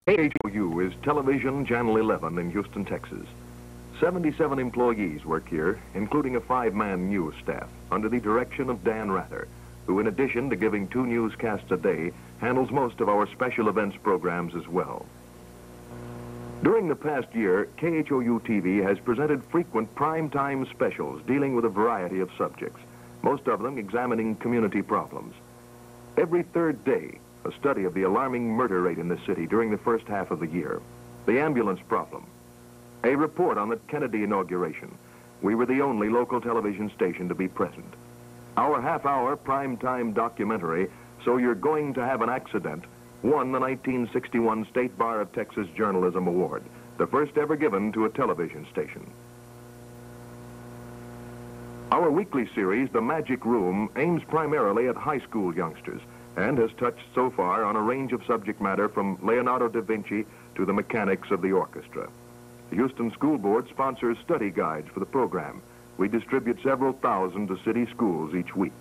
KHOU is Television Channel 11 in Houston, Texas. 77 employees work here, including a 5-man news staff, under the direction of Dan Rather, who in addition to giving 2 newscasts a day, handles most of our special events programs as well. During the past year, KHOU TV has presented frequent prime-time specials dealing with a variety of subjects, most of them examining community problems. Every third day, a study of the alarming murder rate in the city during the first half of the year, the ambulance problem, a report on the Kennedy inauguration. We were the only local television station to be present. Our half-hour prime-time documentary, So You're Going to Have an Accident, won the 1961 State Bar of Texas Journalism Award, the first ever given to a television station. Our weekly series, The Magic Room, aims primarily at high school youngsters and has touched so far on a range of subject matter from Leonardo da Vinci to the mechanics of the orchestra. The Houston School Board sponsors study guides for the program. We distribute several thousand to city schools each week.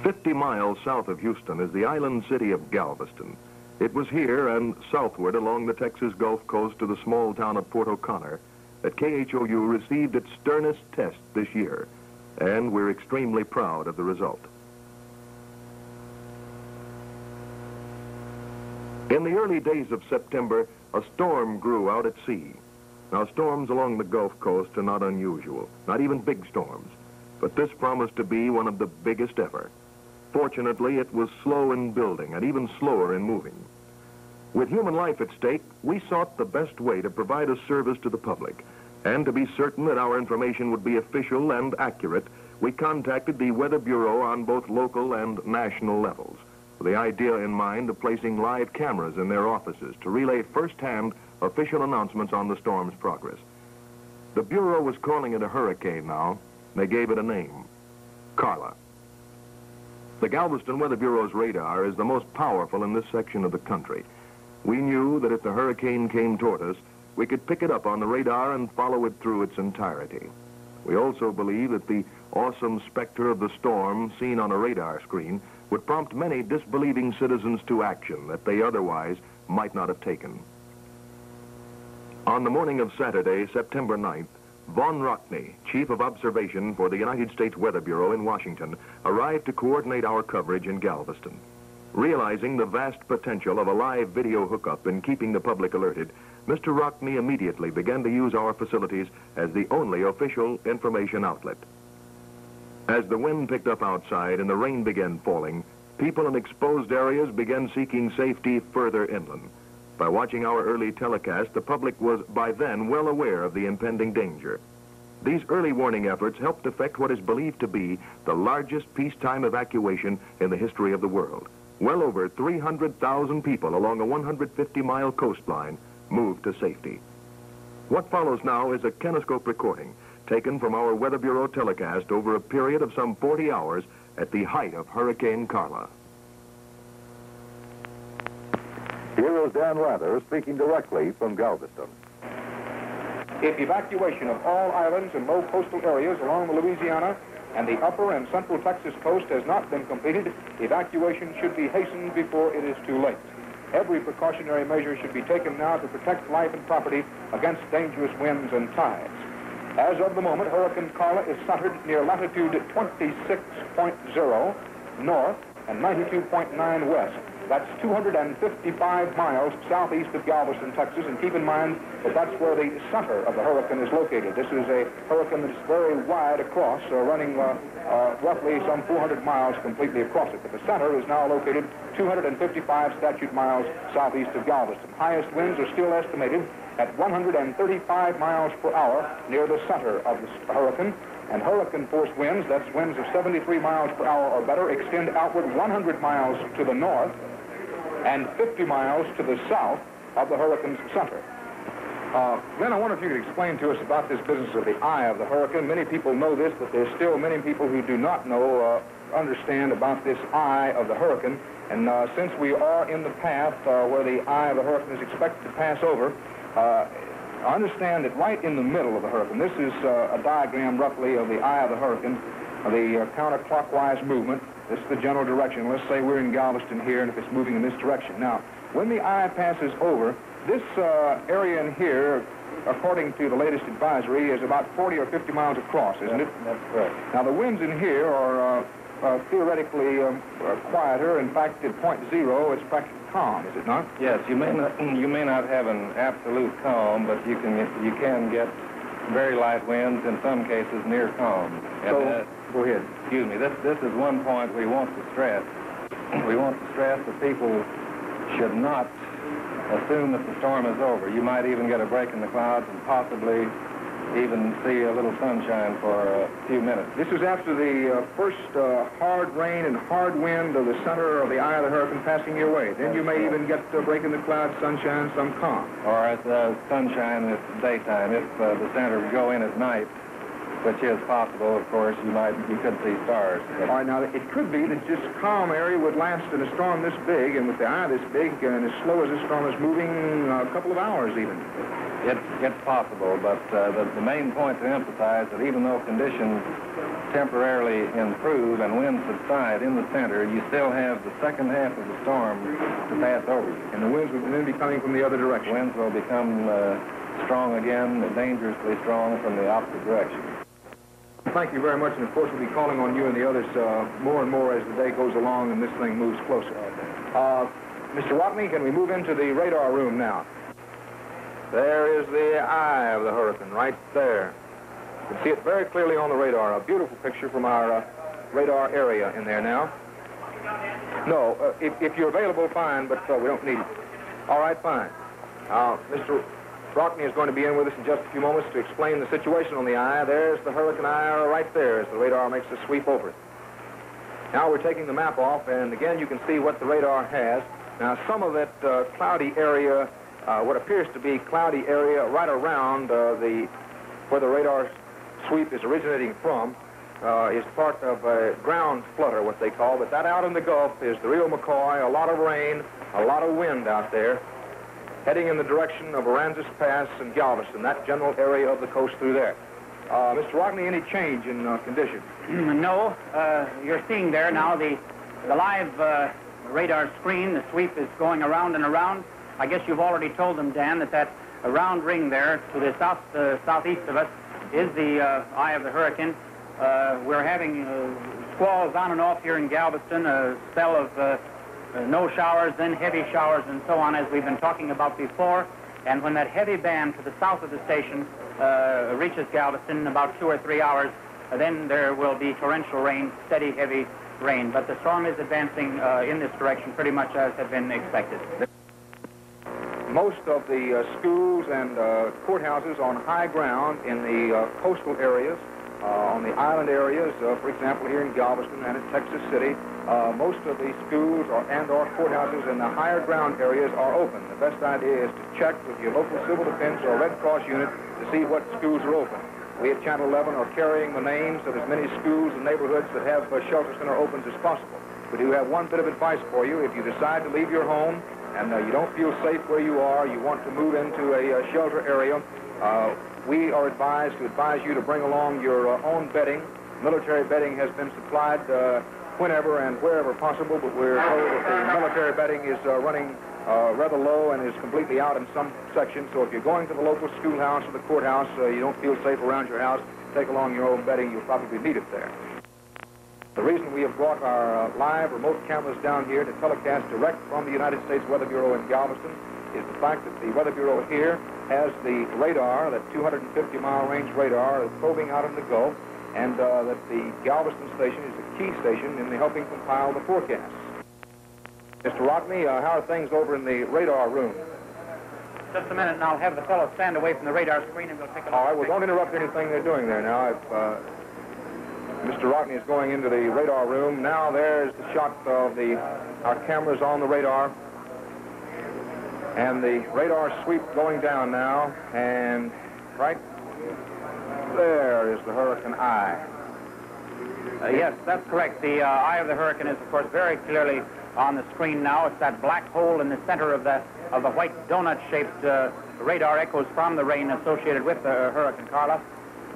50 miles south of Houston is the island city of Galveston. It was here and southward along the Texas Gulf Coast to the small town of Port O'Connor that KHOU received its sternest test this year, and we're extremely proud of the result. In the early days of September, a storm grew out at sea. Now, storms along the Gulf Coast are not unusual, not even big storms, but this promised to be one of the biggest ever. Fortunately, it was slow in building and even slower in moving. With human life at stake, we sought the best way to provide a service to the public, and to be certain that our information would be official and accurate, we contacted the Weather Bureau on both local and national levels, with the idea in mind of placing live cameras in their offices to relay firsthand official announcements on the storm's progress. The Bureau was calling it a hurricane now. They gave it a name, Carla. The Galveston Weather Bureau's radar is the most powerful in this section of the country. We knew that if the hurricane came toward us, we could pick it up on the radar and follow it through its entirety. We also believe that the awesome specter of the storm seen on a radar screen would prompt many disbelieving citizens to action that they otherwise might not have taken. On the morning of Saturday, September 9th, Von Rockney, Chief of Observation for the United States Weather Bureau in Washington, arrived to coordinate our coverage in Galveston. Realizing the vast potential of a live video hookup in keeping the public alerted, Mr. Rockney immediately began to use our facilities as the only official information outlet. As the wind picked up outside and the rain began falling, people in exposed areas began seeking safety further inland. By watching our early telecast, the public was by then well aware of the impending danger. These early warning efforts helped effect what is believed to be the largest peacetime evacuation in the history of the world. Well over 300,000 people along a 150-mile coastline moved to safety. What follows now is a kinescope recording taken from our Weather Bureau telecast over a period of some 40 hours at the height of Hurricane Carla. Here is Dan Rather speaking directly from Galveston. If evacuation of all islands and low coastal areas along the Louisiana and the upper and central Texas coast has not been completed, evacuation should be hastened before it is too late. Every precautionary measure should be taken now to protect life and property against dangerous winds and tides. As of the moment, Hurricane Carla is centered near latitude 26.0 north and 92.9 west. That's 255 miles southeast of Galveston, Texas, and keep in mind that that's where the center of the hurricane is located. This is a hurricane that's very wide across, running roughly some 400 miles completely across it. But the center is now located 255 statute miles southeast of Galveston. Highest winds are still estimated at 135 miles per hour near the center of the hurricane. And hurricane force winds, that's winds of 73 miles per hour or better, extend outward 100 miles to the north and 50 miles to the south of the hurricane's center. Glenn, I wonder if you could explain to us about this business of the eye of the hurricane. Many people know this, but there's still many people who do not know, understand about this eye of the hurricane. And since we are in the path where the eye of the hurricane is expected to pass over, I understand that right in the middle of the hurricane, this is a diagram roughly of the eye of the hurricane. the counterclockwise movement. This is the general direction. Let's say we're in Galveston here, and if it's moving in this direction. Now, when the eye passes over, this area in here, according to the latest advisory, is about 40 or 50 miles across, isn't it? That's correct. Now, the winds in here are theoretically quieter. In fact, at point zero, it's practically calm, is it not? Yes, you may not have an absolute calm, but you can get very light winds, in some cases near calm. So, go ahead. Excuse me. This is one point we want to stress. We want to stress that people should not assume that the storm is over. You might even get a break in the clouds and possibly even see a little sunshine for a few minutes. This is after the first hard rain and hard wind of the center of the eye of the hurricane passing your way. Then you may even get a break in the clouds, sunshine, some calm. Or it's sunshine at daytime. If the center would go in at night, which is possible, of course, you could see stars. All right, now, it could be that this calm area would last in a storm this big, and with the eye this big, and as slow as this storm is moving, a couple of hours even. It's possible, but the main point to emphasize that even though conditions temporarily improve and winds subside in the center, you still have the second half of the storm to pass over you. And the winds will then be coming from the other direction. Winds will become strong again, dangerously strong from the opposite direction. Thank you very much, and of course we'll be calling on you and the others more and more as the day goes along and this thing moves closer. Mr. Rockney, can we move into the radar room now? There is the eye of the hurricane right there. You can see it very clearly on the radar. A beautiful picture from our radar area in there now. No, if you're available, fine, but we don't need it. All right, fine. Mr. Rockney is going to be in with us in just a few moments to explain the situation on the eye. There's the hurricane eye right there as the radar makes a sweep over it. Now we're taking the map off, and again you can see what the radar has. Now some of that cloudy area, what appears to be cloudy area right around where the radar sweep is originating from, is part of a ground flutter, what they call. But that out in the Gulf is the real McCoy, a lot of rain, a lot of wind out there, heading in the direction of Aransas Pass and Galveston, that general area of the coast through there. Mr. Rockney, any change in condition? No. You're seeing there now the live radar screen. The sweep is going around and around. I guess you've already told them, Dan, that round ring there to the southeast of us is the eye of the hurricane. We're having squalls on and off here in Galveston, a spell of no showers, then heavy showers, and so on, as we've been talking about before. And when that heavy band to the south of the station reaches Galveston in about 2 or 3 hours, then there will be torrential rain, steady, heavy rain. But the storm is advancing in this direction pretty much as had been expected. Most of the schools and courthouses on high ground in the coastal areas, on the island areas, for example, here in Galveston and in Texas City, most of the schools or courthouses in the higher ground areas are open. The best idea is to check with your local civil defense or Red Cross unit to see what schools are open. We at Channel 11 are carrying the names of as many schools and neighborhoods that have shelter center opens as possible. We do have one bit of advice for you. If you decide to leave your home and you don't feel safe where you are, you want to move into a shelter area, we are advised you to bring along your own bedding. Military bedding has been supplied whenever and wherever possible, but we're told that the military bedding is running rather low and is completely out in some sections. So if you're going to the local schoolhouse or the courthouse, you don't feel safe around your house, take along your own bedding. You'll probably need it there. The reason we have brought our live remote cameras down here to telecast direct from the United States Weather Bureau in Galveston is the fact that the Weather Bureau here has the radar, that 250-mile range radar, probing out in the Gulf, and that the Galveston station is a key station in helping compile the forecasts. Mr. Rockney, how are things over in the radar room? Just a minute, and I'll have the fellow stand away from the radar screen, and we'll take a look. All right, well, don't interrupt anything they're doing there now. If Mr. Rockney is going into the radar room, now there's the shot of our cameras on the radar. And the radar sweep going down now, and right there is the hurricane eye. Yes, that's correct. The eye of the hurricane is, of course, very clearly on the screen now. It's that black hole in the center of the white donut-shaped radar echoes from the rain associated with Hurricane Carla.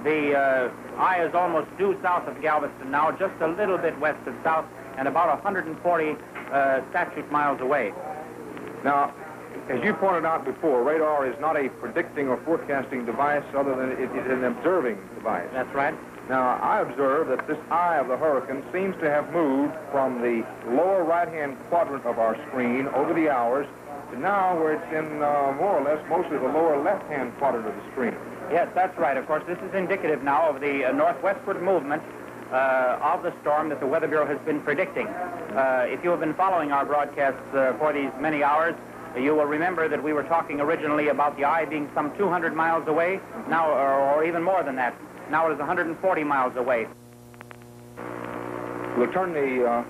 The eye is almost due south of Galveston now, just a little bit west of south, and about 140 statute miles away. Now, as you pointed out before, radar is not a predicting or forecasting device other than it is an observing device. That's right. Now, I observe that this eye of the hurricane seems to have moved from the lower right-hand quadrant of our screen over the hours to now where it's in more or less mostly the lower left-hand quadrant of the screen. Yes, that's right. Of course, this is indicative now of the northwestward movement of the storm that the Weather Bureau has been predicting. If you have been following our broadcasts for these many hours, you will remember that we were talking originally about the eye being some 200 miles away, now, or even more than that. Now it is 140 miles away. We'll turn the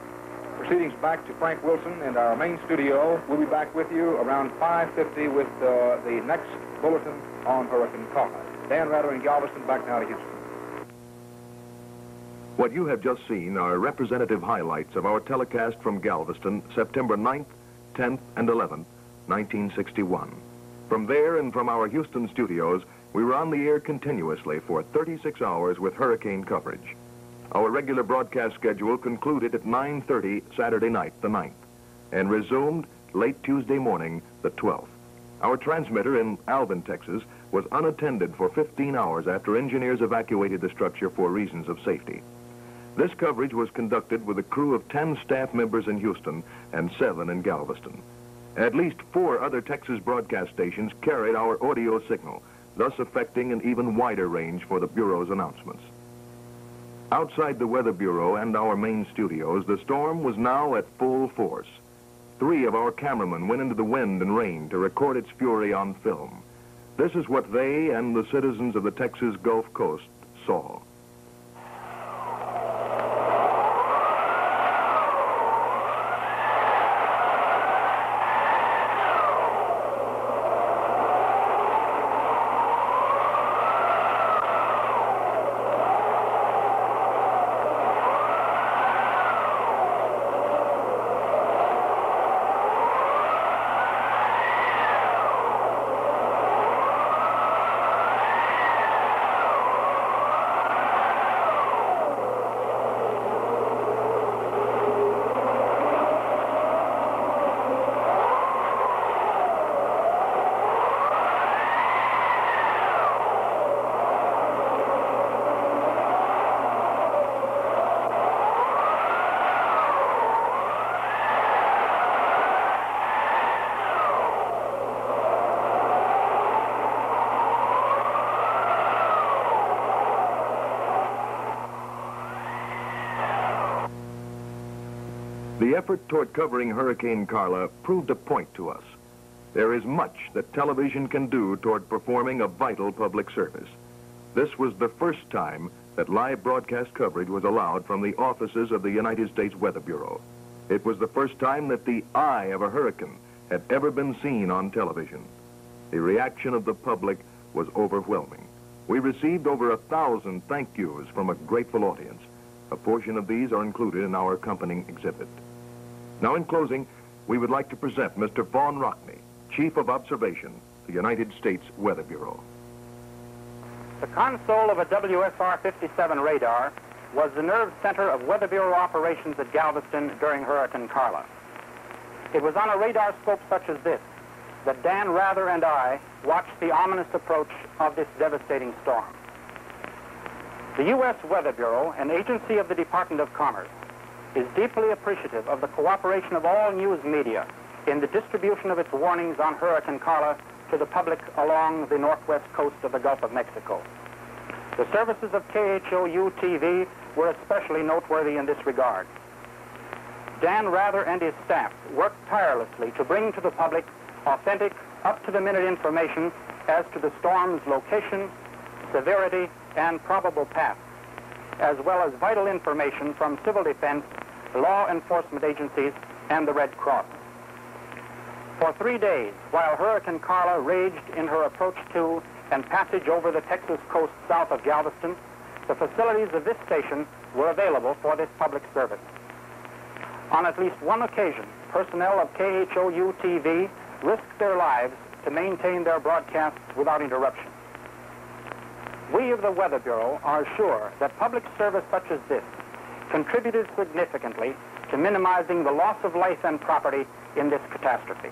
proceedings back to Frank Wilson and our main studio. We'll be back with you around 5:50 with the next bulletin on Hurricane Carla. Dan Rather in Galveston, back now to Houston. What you have just seen are representative highlights of our telecast from Galveston, September 9th, 10th, and 11th, 1961. From there and from our Houston studios, we were on the air continuously for 36 hours with hurricane coverage. Our regular broadcast schedule concluded at 9:30 Saturday night, the 9th, and resumed late Tuesday morning, the 12th. Our transmitter in Alvin, Texas, was unattended for 15 hours after engineers evacuated the structure for reasons of safety. This coverage was conducted with a crew of 10 staff members in Houston and 7 in Galveston. At least 4 other Texas broadcast stations carried our audio signal, thus affecting an even wider range for the Bureau's announcements. Outside the Weather Bureau and our main studios, the storm was now at full force. 3 of our cameramen went into the wind and rain to record its fury on film. This is what they and the citizens of the Texas Gulf Coast saw. The effort toward covering Hurricane Carla proved a point to us. There is much that television can do toward performing a vital public service. This was the first time that live broadcast coverage was allowed from the offices of the United States Weather Bureau. It was the first time that the eye of a hurricane had ever been seen on television. The reaction of the public was overwhelming. We received over 1,000 thank yous from a grateful audience. A portion of these are included in our accompanying exhibit. Now, in closing, we would like to present Mr. Vaughn Rockney, Chief of Observation, the United States Weather Bureau. The console of a WSR-57 radar was the nerve center of Weather Bureau operations at Galveston during Hurricane Carla. It was on a radar scope such as this that Dan Rather and I watched the ominous approach of this devastating storm. The U.S. Weather Bureau, an agency of the Department of Commerce, is deeply appreciative of the cooperation of all news media in the distribution of its warnings on Hurricane Carla to the public along the northwest coast of the Gulf of Mexico. The services of KHOU TV were especially noteworthy in this regard. Dan Rather and his staff worked tirelessly to bring to the public authentic, up-to-the-minute information as to the storm's location, severity, and probable path, as well as vital information from civil defense, law enforcement agencies, and the Red Cross. For 3 days, while Hurricane Carla raged in her approach to and passage over the Texas coast south of Galveston, the facilities of this station were available for this public service. On at least one occasion, personnel of KHOU TV risked their lives to maintain their broadcasts without interruption. We of the Weather Bureau are sure that public service such as this contributed significantly to minimizing the loss of life and property in this catastrophe.